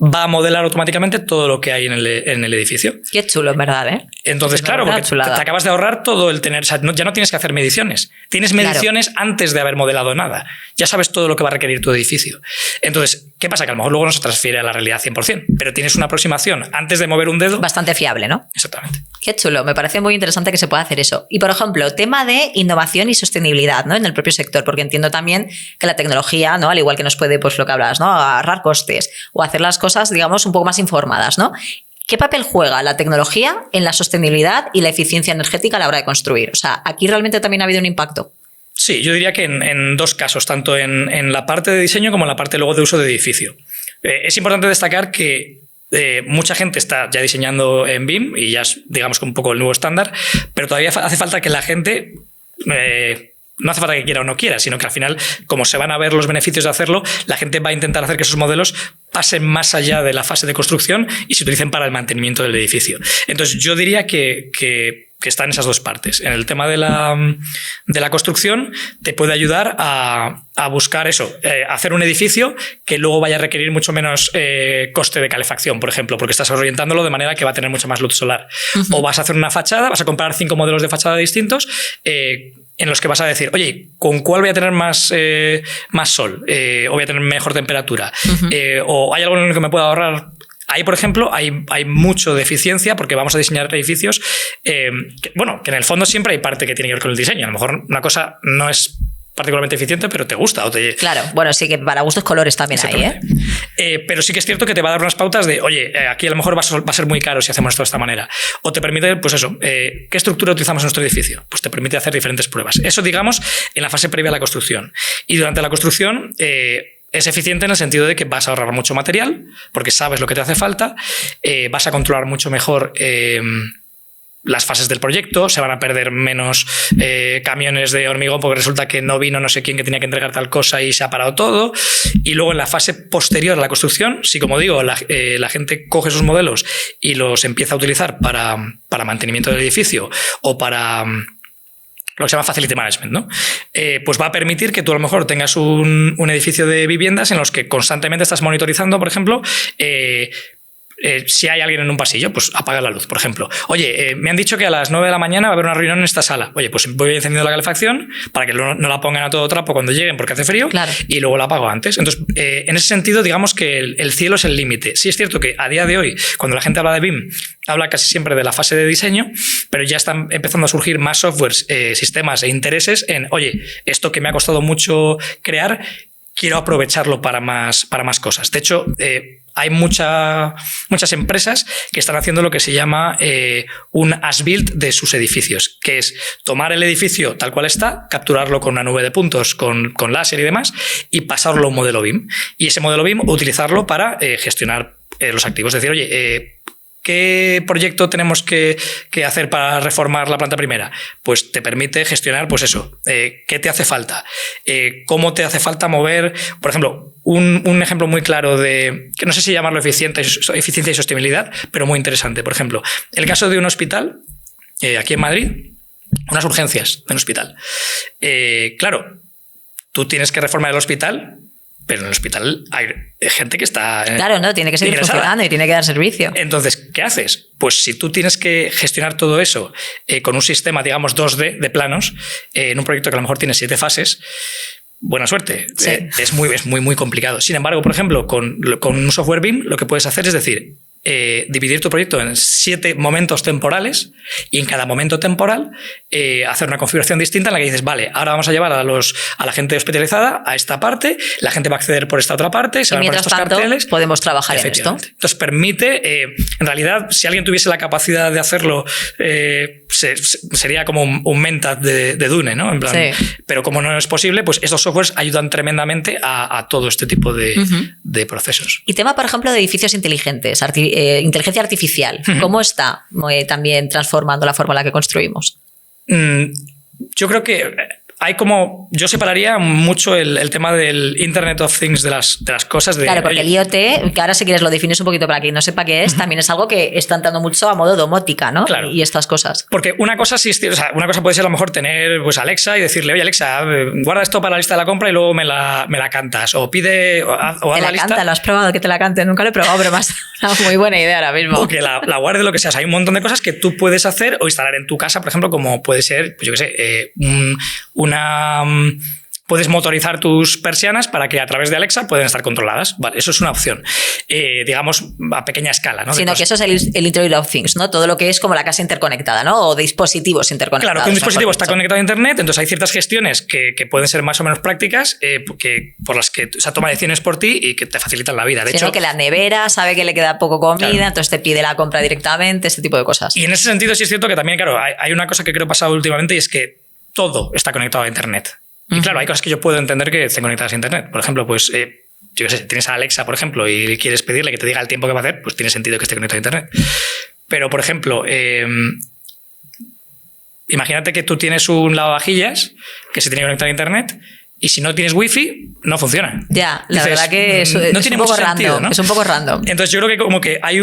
va a modelar automáticamente todo lo que hay en el edificio. Qué chulo, en verdad, ¿eh? Entonces, claro, porque te acabas de ahorrar todo el tener... ya no tienes que hacer mediciones. Tienes mediciones antes de haber modelado nada. Ya sabes todo lo que va a requerir tu edificio. Entonces, ¿qué pasa? Que a lo mejor luego no se transfiere a la realidad 100%, pero tienes una aproximación antes de mover un dedo. Bastante fiable, ¿no? Exactamente. Qué chulo. Me parece muy interesante que se pueda hacer eso. Y, por ejemplo, tema de innovación y sostenibilidad, ¿no? En el propio sector, porque entiendo también que la tecnología, ¿no? Al igual que nos puede, pues lo que hablabas, ¿no? Ahorrar costes o hacer las cosas, digamos, un poco más informadas, ¿no? ¿Qué papel juega la tecnología en la sostenibilidad y la eficiencia energética a la hora de construir? O sea, ¿aquí realmente también ha habido un impacto? Sí, yo diría que en dos casos, tanto en la parte de diseño como en la parte luego de uso de edificio. Es importante destacar que mucha gente está ya diseñando en BIM y ya es, digamos, un poco el nuevo estándar, pero todavía hace falta que la gente no hace falta que quiera o no quiera, sino que al final, como se van a ver los beneficios de hacerlo, la gente va a intentar hacer que esos modelos pasen más allá de la fase de construcción y se utilicen para el mantenimiento del edificio. Entonces, yo diría que está en esas dos partes. En el tema de la construcción, te puede ayudar a buscar eso, hacer un edificio que luego vaya a requerir mucho menos coste de calefacción, por ejemplo, porque estás orientándolo de manera que va a tener mucha más luz solar. O vas a hacer una fachada, vas a comprar 5 modelos de fachada distintos, en los que vas a decir, oye, ¿con cuál voy a tener más sol? ¿O voy a tener mejor temperatura? ¿O hay algo en el que me pueda ahorrar? Ahí, por ejemplo, hay mucho de eficiencia porque vamos a diseñar edificios que en el fondo siempre hay parte que tiene que ver con el diseño. A lo mejor una cosa no es particularmente eficiente, pero te gusta. Claro, bueno, sí que para gustos colores también hay, pero sí que es cierto que te va a dar unas pautas de, oye, aquí a lo mejor va a ser muy caro si hacemos esto de esta manera. O te permite, pues eso, ¿qué estructura utilizamos en nuestro edificio? Pues te permite hacer diferentes pruebas. Eso, digamos, en la fase previa a la construcción. Y durante la construcción es eficiente en el sentido de que vas a ahorrar mucho material, porque sabes lo que te hace falta, vas a controlar mucho mejor las fases del proyecto, se van a perder menos camiones de hormigón porque resulta que no vino no sé quién que tenía que entregar tal cosa y se ha parado todo. Y luego en la fase posterior a la construcción, si como digo, la gente coge esos modelos y los empieza a utilizar para mantenimiento del edificio o para lo que se llama facility management, ¿no? Pues va a permitir que tú a lo mejor tengas un edificio de viviendas en los que constantemente estás monitorizando, por ejemplo, si hay alguien en un pasillo, pues apaga la luz, por ejemplo. Oye, me han dicho que a las 9 de la mañana va a haber una reunión en esta sala. Oye, pues voy encendiendo la calefacción para que no la pongan a todo trapo cuando lleguen porque hace frío, claro, y luego la apago antes. Entonces, en ese sentido, digamos que el cielo es el límite. Sí es cierto que a día de hoy, cuando la gente habla de BIM, habla casi siempre de la fase de diseño, pero ya están empezando a surgir más softwares, sistemas e intereses en, oye, esto que me ha costado mucho crear, quiero aprovecharlo para más cosas. De hecho, hay muchas empresas que están haciendo lo que se llama un as-built de sus edificios, que es tomar el edificio tal cual está, capturarlo con una nube de puntos, con láser y demás, y pasarlo a un modelo BIM. Y ese modelo BIM utilizarlo para gestionar los activos. Es decir, oye, ¿qué proyecto tenemos que hacer para reformar la planta primera? Pues te permite gestionar, pues eso, ¿qué te hace falta? ¿Cómo te hace falta mover? Por ejemplo, un ejemplo muy claro de, que no sé si llamarlo eficiencia y sostenibilidad, pero muy interesante. Por ejemplo, el caso de un hospital, aquí en Madrid, unas urgencias de un hospital. Claro, tú tienes que reformar el hospital, pero en el hospital hay gente que está... Claro, no, tiene que seguir funcionando y tiene que dar servicio. Entonces, ¿qué haces? Pues si tú tienes que gestionar todo eso con un sistema, digamos, 2D de planos, en un proyecto que a lo mejor tiene 7 fases, buena suerte. Sí. Es muy complicado. Sin embargo, por ejemplo, con un software BIM, lo que puedes hacer es decir, dividir tu proyecto en 7 momentos temporales y en cada momento temporal hacer una configuración distinta en la que dices, vale, ahora vamos a llevar a la gente hospitalizada a esta parte, la gente va a acceder por esta otra parte, se van a poner estos carteles. Podemos trabajar en esto. Entonces permite, en realidad, si alguien tuviese la capacidad de hacerlo, sería como un Mentat de Dune, ¿no? En plan, sí. Pero como no es posible, pues estos softwares ayudan tremendamente a todo este tipo de procesos. Y tema, por ejemplo, de edificios inteligentes, inteligencia artificial, ¿cómo está también transformando la forma en la que construimos? Yo creo que yo separaría mucho el tema del Internet of Things de las cosas. Claro, porque el IoT, que ahora si quieres lo defines un poquito para quien no sepa qué es, también es algo que está entrando mucho a modo domótica, ¿no? Claro. Y estas cosas. Porque una cosa puede ser a lo mejor tener pues Alexa y decirle, oye Alexa, guarda esto para la lista de la compra y luego me la cantas. O pide... O haz te la canta, ¿lo has probado que te la cante? Nunca lo he probado, pero más muy buena idea ahora mismo. O que la guarde, lo que sea. Hay un montón de cosas que tú puedes hacer o instalar en tu casa, por ejemplo, como puede ser, pues yo qué sé, puedes motorizar tus persianas para que a través de Alexa puedan estar controladas. Vale, eso es una opción, digamos, a pequeña escala, ¿no? Sino que eso es el Internet of Things, ¿no? Todo lo que es como la casa interconectada, ¿no? O dispositivos interconectados. Claro, que un dispositivo está conectado a Internet, entonces hay ciertas gestiones que pueden ser más o menos prácticas, por las que toma decisiones por ti y que te facilitan la vida. De hecho, que la nevera sabe que le queda poco comida, claro, entonces te pide la compra directamente, este tipo de cosas. Y en ese sentido sí es cierto que también, claro, hay una cosa que creo pasado últimamente y es que todo está conectado a Internet. Y claro, hay cosas que yo puedo entender que estén conectadas a Internet. Por ejemplo, pues, yo qué sé, tienes a Alexa, por ejemplo, y quieres pedirle que te diga el tiempo que va a hacer, pues tiene sentido que esté conectado a Internet. Pero, por ejemplo, imagínate que tú tienes un lavavajillas que se tiene que conectar a internet y si no tienes wifi, no funciona. Ya, la verdad que no es tiene un poco mucho sentido, random, ¿no? es un poco random. Entonces yo creo que como que hay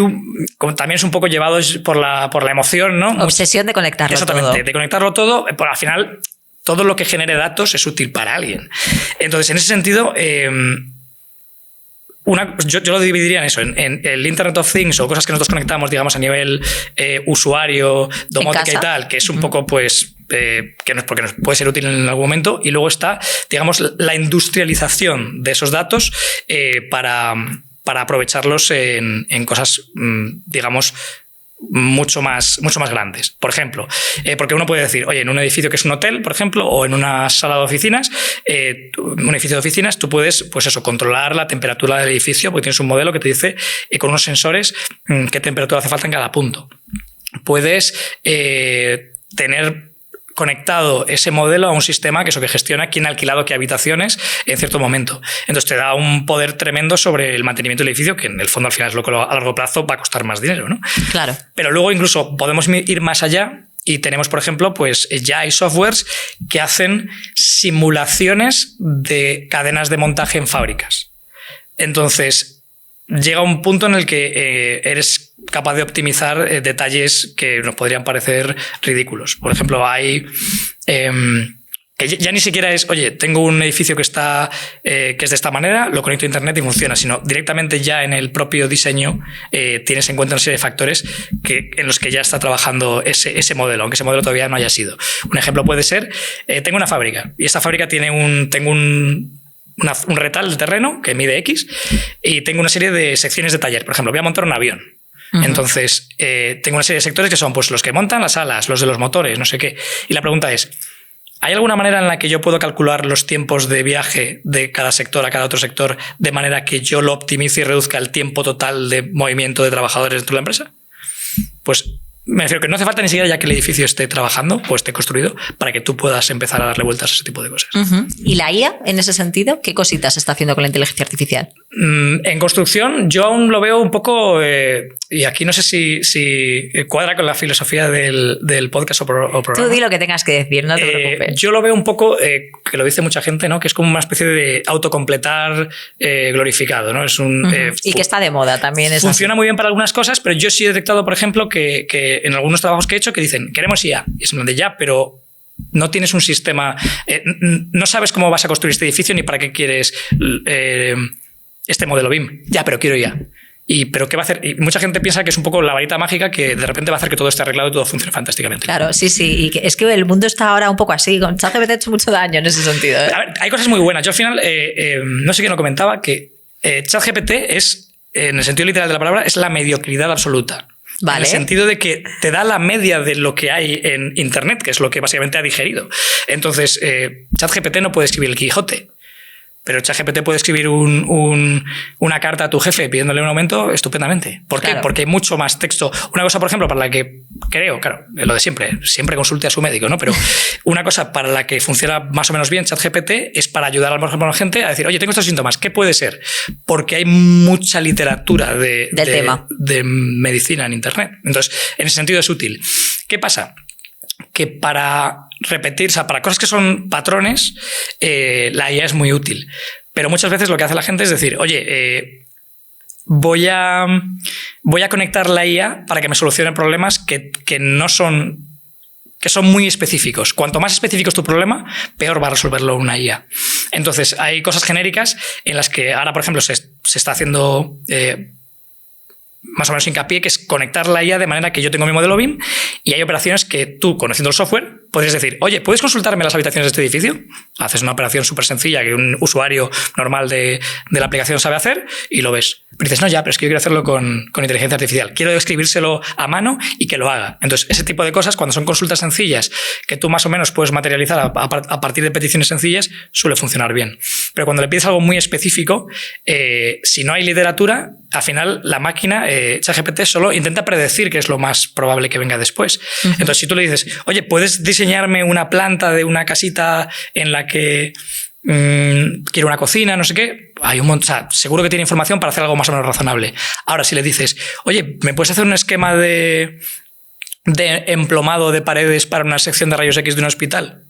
como también es un poco llevado por la emoción, ¿no? Obsesión de conectarlo Exactamente, todo. de conectarlo todo, al final todo lo que genere datos es útil para alguien. Entonces, en ese sentido, yo lo dividiría en eso, en el Internet of Things o cosas que nosotros conectamos, digamos, a nivel usuario, domótica y tal, que es un poco, pues, que porque nos puede ser útil en algún momento. Y luego está, digamos, la industrialización de esos datos para aprovecharlos en cosas, digamos, mucho más grandes. Por ejemplo, porque uno puede decir, oye, en un edificio que es un hotel, por ejemplo, o en una sala de oficinas, un edificio de oficinas, tú puedes, pues eso, controlar la temperatura del edificio porque tienes un modelo que te dice con unos sensores qué temperatura hace falta en cada punto. Puedes tener conectado ese modelo a un sistema que gestiona quién ha alquilado qué habitaciones en cierto momento. Entonces te da un poder tremendo sobre el mantenimiento del edificio, que en el fondo al final es lo que a largo plazo va a costar más dinero, ¿no? Claro. Pero luego incluso podemos ir más allá y tenemos, por ejemplo, pues ya hay softwares que hacen simulaciones de cadenas de montaje en fábricas. Entonces llega un punto en el que eres capaz de optimizar detalles que nos podrían parecer ridículos. Por ejemplo, hay que ya ni siquiera es, oye, tengo un edificio que es de esta manera, lo conecto a internet y funciona, sino directamente ya en el propio diseño tienes en cuenta una serie de factores en los que ya está trabajando ese modelo, aunque ese modelo todavía no haya sido. Un ejemplo puede ser, tengo una fábrica y esta fábrica tiene un retal de terreno que mide X y tengo una serie de secciones de taller. Por ejemplo, voy a montar un avión. Uh-huh. Entonces, tengo una serie de sectores que son pues, los que montan las alas, los de los motores, no sé qué. Y la pregunta es, ¿hay alguna manera en la que yo puedo calcular los tiempos de viaje de cada sector a cada otro sector de manera que yo lo optimice y reduzca el tiempo total de movimiento de trabajadores dentro de la empresa? Pues me refiero que no hace falta ni siquiera ya que el edificio esté trabajando o esté construido para que tú puedas empezar a darle vueltas a ese tipo de cosas. Uh-huh. ¿Y la IA, en ese sentido, qué cositas está haciendo con la inteligencia artificial? En construcción yo aún lo veo un poco, y aquí no sé si cuadra con la filosofía del podcast o programa. Tú di lo que tengas que decir, no te preocupes. Yo lo veo un poco, que lo dice mucha gente, ¿no? Que es como una especie de autocompletar glorificado, ¿no? Es un, uh-huh. Y que está de moda también. Funciona muy bien para algunas cosas, pero yo sí he detectado, por ejemplo, que en algunos trabajos que he hecho que dicen, queremos IA. Y es de ya, pero no tienes un sistema, no sabes cómo vas a construir este edificio ni para qué quieres este modelo BIM. Ya, pero quiero IA. ¿Pero qué va a hacer? Y mucha gente piensa que es un poco la varita mágica que de repente va a hacer que todo esté arreglado y todo funcione fantásticamente. Claro, sí. Y es que el mundo está ahora un poco así. Con ChatGPT ha hecho mucho daño en ese sentido. A ver, hay cosas muy buenas. Yo al final, no sé quién lo comentaba, que ChatGPT es, en el sentido literal de la palabra, es la mediocridad absoluta. Vale. En el sentido de que te da la media de lo que hay en Internet, que es lo que básicamente ha digerido. Entonces, ChatGPT no puede escribir el Quijote, pero ChatGPT puede escribir una carta a tu jefe pidiéndole un aumento estupendamente. ¿Por qué? Porque hay mucho más texto. Una cosa, por ejemplo, para la que creo, claro, lo de siempre consulte a su médico, ¿no? Pero una cosa para la que funciona más o menos bien ChatGPT es para ayudar a la gente a decir, oye, tengo estos síntomas, ¿qué puede ser? Porque hay mucha literatura del tema de medicina en Internet. Entonces, en ese sentido es útil. ¿Qué pasa? Que para repetir, o sea, para cosas que son patrones, la IA es muy útil. Pero muchas veces lo que hace la gente es decir, oye, voy a conectar la IA para que me solucione problemas que son muy específicos. Cuanto más específico es tu problema, peor va a resolverlo una IA. Entonces, hay cosas genéricas en las que ahora, por ejemplo, se está haciendo más o menos hincapié, que es conectar la IA de manera que yo tengo mi modelo BIM y hay operaciones que tú, conociendo el software, podrías decir, oye, ¿puedes consultarme las habitaciones de este edificio? Haces una operación súper sencilla que un usuario normal de la aplicación sabe hacer y lo ves. Pero dices, no, ya, pero es que yo quiero hacerlo con inteligencia artificial. Quiero escribírselo a mano y que lo haga. Entonces, ese tipo de cosas, cuando son consultas sencillas que tú más o menos puedes materializar a partir de peticiones sencillas, suele funcionar bien. Pero cuando le pides algo muy específico, si no hay literatura, al final la máquina, ChatGPT, solo intenta predecir qué es lo más probable que venga después. Uh-huh. Entonces, si tú le dices, oye, ¿puedes diseñarme una planta de una casita en la que quiero una cocina, no sé qué? Hay un montón, o sea, seguro que tiene información para hacer algo más o menos razonable. Ahora, si le dices, oye, ¿me puedes hacer un esquema de de emplomado de paredes para una sección de rayos X de un hospital?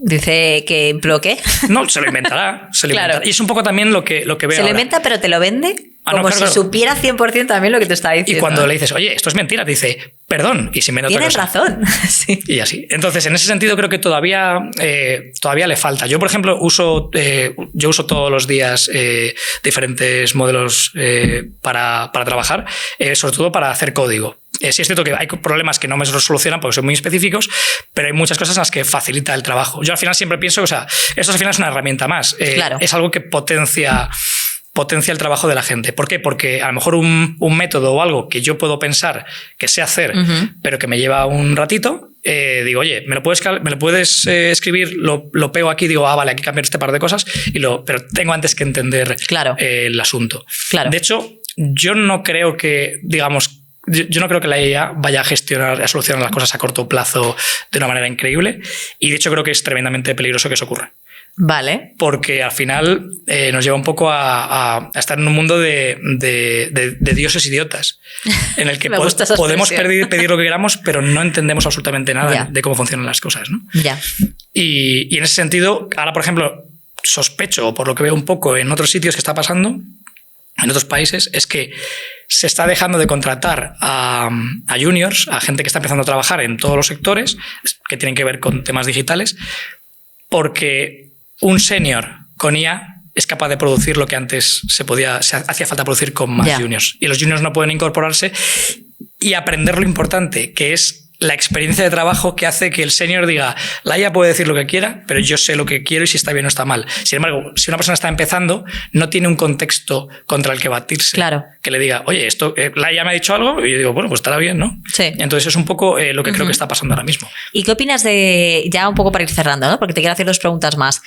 Dice que ¿qué? No, se lo inventará. Claro. Y es un poco también lo que veo Se lo ahora. inventa, pero te lo vende como claro. si supiera 100% también lo que te está diciendo. Y cuando le dices, oye, esto es mentira, te dice, perdón, y se inventa otra Tienes cosa. razón. Sí. Y así. Entonces, en ese sentido, creo que todavía le falta. Yo, por ejemplo, uso todos los días diferentes modelos para trabajar, sobre todo para hacer código. Sí es cierto que hay problemas que no me los solucionan porque son muy específicos, pero hay muchas cosas en las que facilita el trabajo. Yo al final siempre pienso, o sea, esto al final es una herramienta más. Claro. Es algo que potencia el trabajo de la gente. ¿Por qué? Porque a lo mejor un método o algo que yo puedo pensar que sé hacer, pero que me lleva un ratito, digo, oye, ¿me lo puedes escribir? Lo pego aquí, digo, vale, hay que cambiar este par de cosas, pero tengo antes que entender el asunto. Claro. De hecho, yo no creo que, digamos, yo no creo que la IA vaya a solucionar las cosas a corto plazo de una manera increíble, y de hecho creo que es tremendamente peligroso que eso ocurra. Vale. Porque al final nos lleva un poco a estar en un mundo de dioses idiotas, en el que podemos pedir lo que queramos, pero no entendemos absolutamente nada de cómo funcionan las cosas, ¿no? Ya. Y en ese sentido, ahora, por ejemplo, sospecho, o por lo que veo un poco en otros sitios que está pasando, en otros países, es que se está dejando de contratar a juniors, a gente que está empezando a trabajar en todos los sectores que tienen que ver con temas digitales, porque un senior con IA es capaz de producir lo que antes se hacía falta producir con más juniors. Y los juniors no pueden incorporarse y aprender lo importante, que es la experiencia de trabajo, que hace que el senior diga, la IA puede decir lo que quiera, pero yo sé lo que quiero y si está bien o está mal. Sin embargo, si una persona está empezando, no tiene un contexto contra el que batirse. Claro. Que le diga, oye, esto, la IA me ha dicho algo, y yo digo, bueno, pues estará bien, ¿no? Sí. Entonces es un poco lo que creo que está pasando ahora mismo. ¿Y qué opinas de, ya un poco para ir cerrando, ¿no? Porque te quiero hacer 2 preguntas más.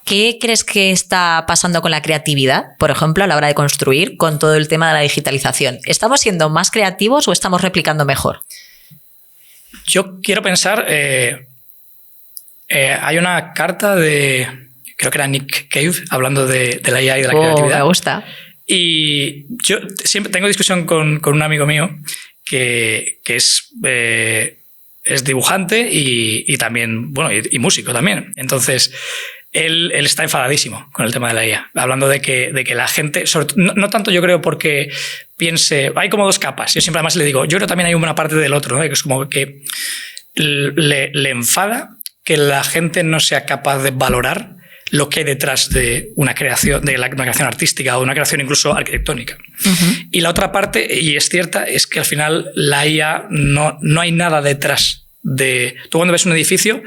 ¿Qué crees que está pasando con la creatividad, por ejemplo, a la hora de construir, con todo el tema de la digitalización? ¿Estamos siendo más creativos o estamos replicando mejor? Yo quiero pensar, hay una carta creo que era Nick Cave, hablando de la IA y de la creatividad. Me gusta. Y yo siempre tengo discusión con un amigo mío que es dibujante y también, bueno, y músico también. Entonces, él está enfadadísimo con el tema de la IA, hablando de que la gente, no tanto yo creo porque piense, hay como 2 capas. Yo siempre además le digo, yo creo que también hay una parte del otro, ¿no? Que es como que le enfada que la gente no sea capaz de valorar lo que hay detrás de una creación, una creación artística o una creación incluso arquitectónica. Y la otra parte, y es cierta, es que al final la IA no hay nada detrás de... Tú cuando ves un edificio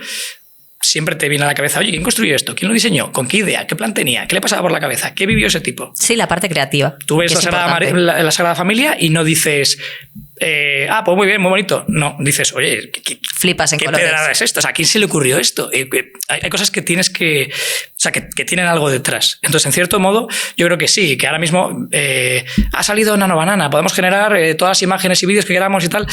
siempre te viene a la cabeza, oye, ¿quién construyó esto? ¿Quién lo diseñó? ¿Con qué idea? ¿Qué plan tenía? ¿Qué le pasaba por la cabeza? ¿Qué vivió ese tipo? Sí, la parte creativa. Tú ves la Sagrada Familia y no dices, pues muy bien, muy bonito. No, dices, oye, flipas en ¿qué colores. pedrada es esto? O sea, ¿a quién se le ocurrió esto? Hay cosas que tienes que... O sea, que tienen algo detrás. Entonces, en cierto modo, yo creo que sí, que ahora mismo ha salido Nano Banana, podemos generar todas las imágenes y vídeos que queramos y tal.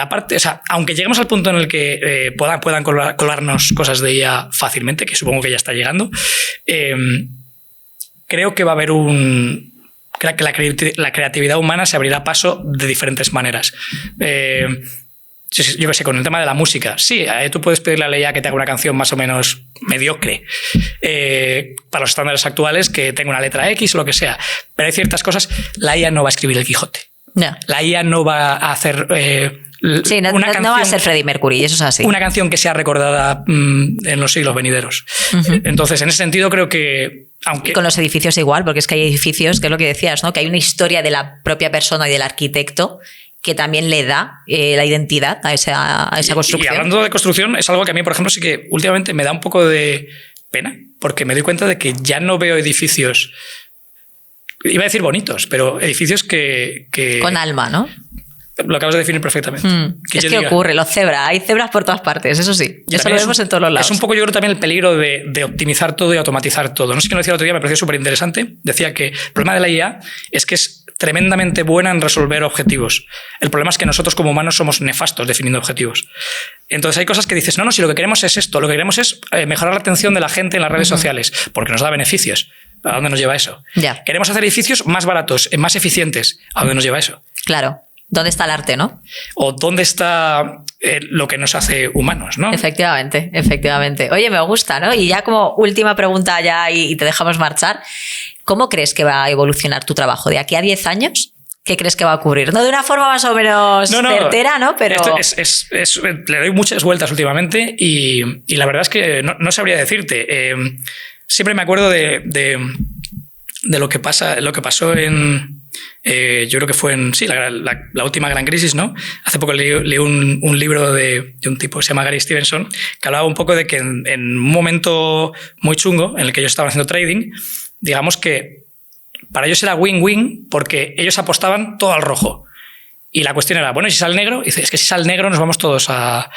Aparte, o sea, aunque lleguemos al punto en el que puedan colarnos cosas de IA fácilmente, que supongo que ya está llegando, creo que va a haber que la creatividad humana se abrirá paso de diferentes maneras. Yo qué sé, con el tema de la música, sí, tú puedes pedirle a la IA que te haga una canción más o menos mediocre para los estándares actuales, que tenga una letra X o lo que sea, pero hay ciertas cosas, la IA no va a escribir el Quijote. No. La IA no va a hacer... Sí, no va a ser Freddie Mercury, eso es así. Una canción que sea recordada en los siglos venideros. Entonces, en ese sentido, creo que... Y con los edificios igual, porque es que hay edificios, que es lo que decías, ¿no? Que hay una historia de la propia persona y del arquitecto que también le da la identidad a esa construcción. Y hablando de construcción, es algo que a mí, por ejemplo, sí que últimamente me da un poco de pena, porque me doy cuenta de que ya no veo edificios, iba a decir bonitos, pero edificios que con alma, ¿no? Lo acabas de definir perfectamente. ¿Qué ocurre? Los cebras. Hay cebras por todas partes, eso sí. Eso lo vemos en todos los lados. Es un poco, yo creo, también el peligro de optimizar todo y automatizar todo. No sé quién lo decía el otro día, me pareció súper interesante. Decía que el problema de la IA es que es tremendamente buena en resolver objetivos. El problema es que nosotros como humanos somos nefastos definiendo objetivos. Entonces hay cosas que dices, no, si lo que queremos es esto, lo que queremos es mejorar la atención de la gente en las redes sociales, porque nos da beneficios. ¿A dónde nos lleva eso? Ya. Queremos hacer edificios más baratos, más eficientes. ¿A dónde nos lleva eso? Claro. ¿Dónde está el arte, no? O dónde está lo que nos hace humanos, ¿no? Efectivamente, efectivamente. Oye, me gusta, ¿no? Y ya como última pregunta ya y te dejamos marchar. ¿Cómo crees que va a evolucionar tu trabajo? ¿De aquí a 10 años? ¿Qué crees que va a ocurrir? No de una forma más o menos certera, ¿no? Pero le doy muchas vueltas últimamente y la verdad es que no sabría decirte. Siempre me acuerdo de lo que pasó en... yo creo que fue en la última gran crisis, ¿no? Hace poco leí un libro de un tipo que se llama Gary Stevenson, que hablaba un poco de que en un momento muy chungo en el que ellos estaban haciendo trading, digamos que para ellos era win-win porque ellos apostaban todo al rojo. Y la cuestión era, bueno, ¿y si sale negro? Y dice, es que si sale negro nos vamos todos a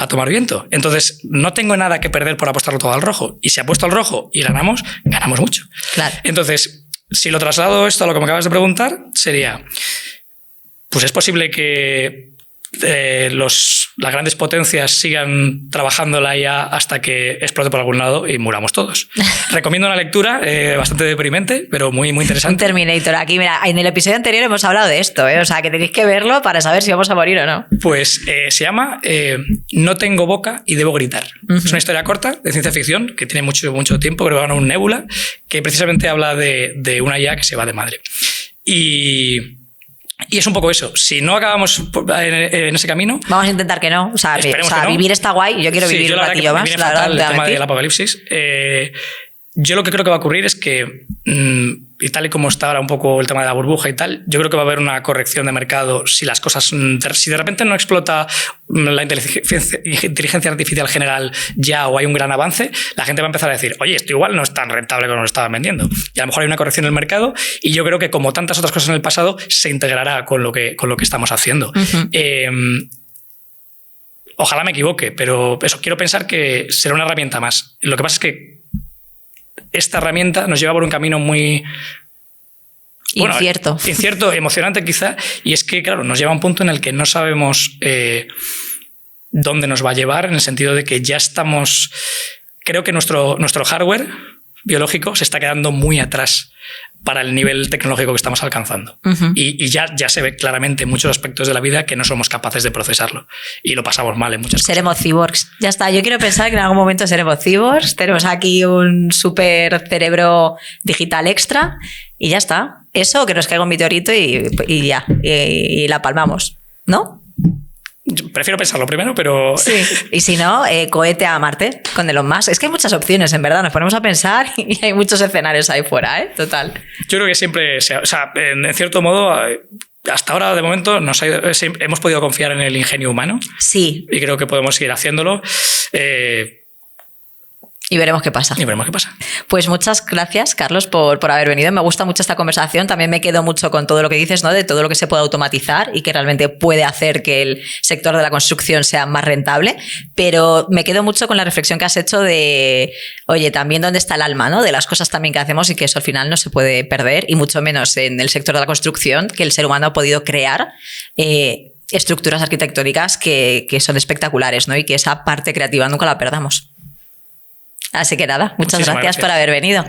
tomar viento. Entonces, no tengo nada que perder por apostarlo todo al rojo. Y si apuesto al rojo y ganamos mucho. Claro. Entonces, si lo traslado esto a lo que me acabas de preguntar, sería, pues es posible que las grandes potencias sigan trabajando la IA hasta que explote por algún lado y muramos todos. Recomiendo una lectura bastante deprimente, pero muy, muy interesante. Un Terminator. Aquí, mira, en el episodio anterior hemos hablado de esto, o sea, que tenéis que verlo para saber si vamos a morir o no. Pues se llama No tengo boca y debo gritar. Es una historia corta de ciencia ficción que tiene mucho, mucho tiempo, creo que ganó un Nebula, que precisamente habla de una IA que se va de madre. Y es un poco eso. Si no acabamos en ese camino... Vamos a intentar que no. O sea, que no. Vivir está guay. Yo quiero vivir un ratillo más. El tema del apocalipsis. Yo lo que creo que va a ocurrir es que, y tal y como está ahora un poco el tema de la burbuja y tal, yo creo que va a haber una corrección de mercado si las cosas, si de repente no explota la inteligencia artificial general ya o hay un gran avance, la gente va a empezar a decir, oye, esto igual no es tan rentable como lo estaban vendiendo. Y a lo mejor hay una corrección en el mercado y yo creo que como tantas otras cosas en el pasado se integrará con lo que estamos haciendo. Ojalá me equivoque, pero eso, quiero pensar que será una herramienta más. Lo que pasa es que esta herramienta nos lleva por un camino muy... incierto. Incierto, emocionante quizá, y es que, claro, nos lleva a un punto en el que no sabemos dónde nos va a llevar, en el sentido de que ya estamos... Creo que nuestro hardware biológico se está quedando muy atrás para el nivel tecnológico que estamos alcanzando. Y ya se ve claramente en muchos aspectos de la vida que no somos capaces de procesarlo. Y lo pasamos mal en muchas cosas. Seremos cyborgs. Ya está. Yo quiero pensar que en algún momento seremos cyborgs. Tenemos aquí un súper cerebro digital extra y ya está. Eso, que nos caiga un meteorito y ya. Y la palmamos, ¿no? Yo prefiero pensarlo primero, pero... Sí, y si no, cohete a Marte con Elon Musk. Es que hay muchas opciones, en verdad. Nos ponemos a pensar y hay muchos escenarios ahí fuera, ¿eh? Total. Yo creo que siempre... O sea, en cierto modo, hasta ahora, de momento, hemos podido confiar en el ingenio humano. Sí. Y creo que podemos seguir haciéndolo. Y veremos qué pasa. Pues muchas gracias, Carlos, por haber venido. Me gusta mucho esta conversación. También me quedo mucho con todo lo que dices, ¿no? De todo lo que se puede automatizar y que realmente puede hacer que el sector de la construcción sea más rentable. Pero me quedo mucho con la reflexión que has hecho de, oye, también dónde está el alma, ¿no? De las cosas también que hacemos y que eso al final no se puede perder, y mucho menos en el sector de la construcción, que el ser humano ha podido crear estructuras arquitectónicas que son espectaculares, ¿no? Y que esa parte creativa nunca la perdamos. Así que nada, muchas gracias por haber venido.